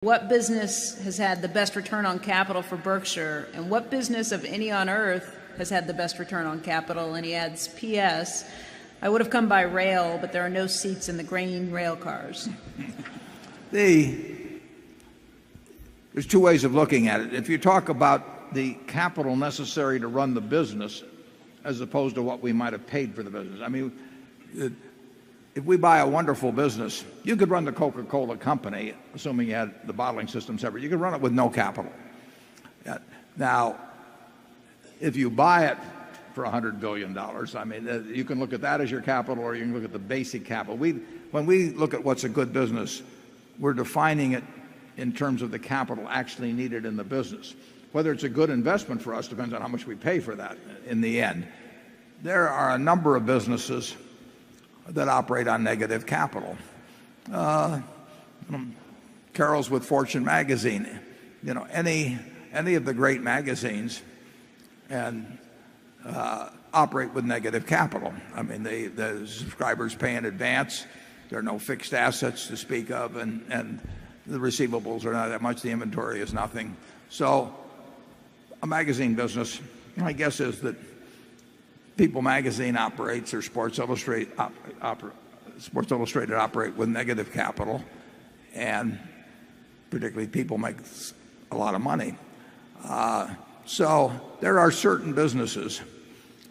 What business has had the best return on capital for Berkshire, and what business of any on earth has had the best return on capital? And he adds, P.S. I would have come by rail, but there are no seats in the green rail cars. There's two ways of looking at it. If you talk about the capital necessary to run the business as opposed to what we might have paid for the business. I mean, if we buy a wonderful business, you could run the Coca-Cola company, assuming you had the bottling systems ever. You could run it with no capital. Now, if you buy it for $100 billion, I mean, you can look at that as your capital, or you can look at the basic capital. When we look at what's a good business, we're defining it in terms of the capital actually needed in the business. Whether it's a good investment for us depends on how much we pay for that in the end. There are a number of businesses that operate on negative capital. Carol's with Fortune magazine. You know, any of the great magazines and operate with negative capital. I mean, the subscribers pay in advance. There are no fixed assets to speak of, and the receivables are not that much. The inventory is nothing. So a magazine business, my guess is that People magazine operates, or Sports Illustrated operate with negative capital, and particularly People makes a lot of money. So there are certain businesses.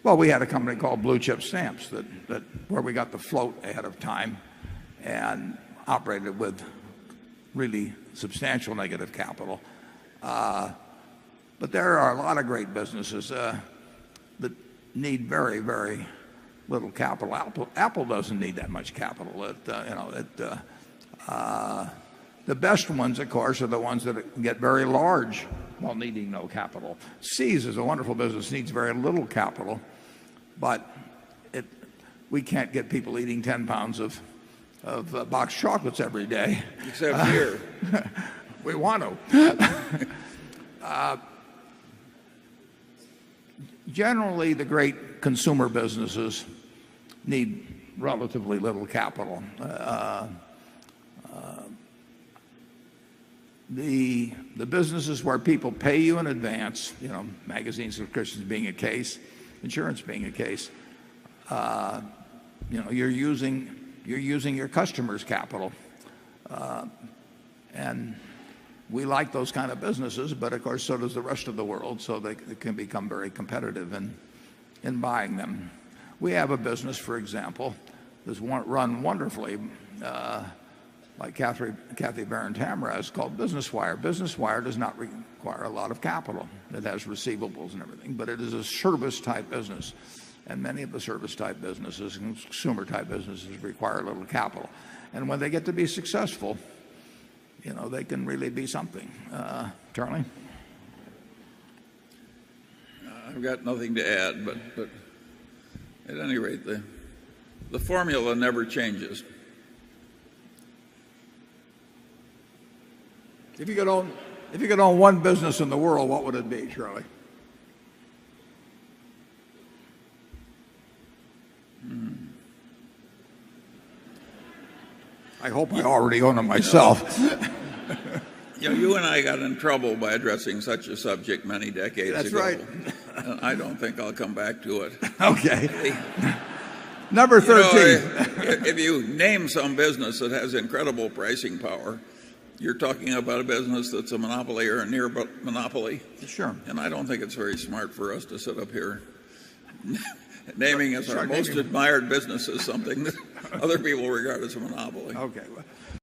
Well, we had a company called Blue Chip Stamps that where we got the float ahead of time and operated with really substantial negative capital. But there are a lot of great businesses that need very, very little capital. Apple doesn't need that much capital. The best ones, of course, are the ones that get very large while needing no capital. See's is a wonderful business, needs very little capital, but we can't get people eating 10 pounds of boxed chocolates every day. Except here. We want to. Generally, the great consumer businesses need relatively little capital. The businesses where people pay you in advance, you know, magazine subscriptions being a case, insurance being a case, you know, you're using your customers' capital, and we like those kind of businesses, but of course so does the rest of the world, so they can become very competitive in buying them. We have a business, for example, that's run wonderfully by Kathy Barron-Tamraz, called Business Wire. Business Wire does not require a lot of capital. It has receivables and everything, but it is a service-type business. And many of the service-type businesses and consumer-type businesses require little capital. And when they get to be successful, you know, they can really be something. Charlie? I've got nothing to add, but at any rate, the formula never changes. If you could own one business in the world, what would it be, Charlie? I hope I already own it myself. You know, you and I got in trouble by addressing such a subject many decades That's ago. right. And I don't think I'll come back to it. Okay. Number 13. You know, if you name some business that has incredible pricing power, you're talking about a business that's a monopoly or a near monopoly. Sure. And I don't think it's very smart for us to sit up here naming as our most admired business as something that other people regard as a monopoly. Okay.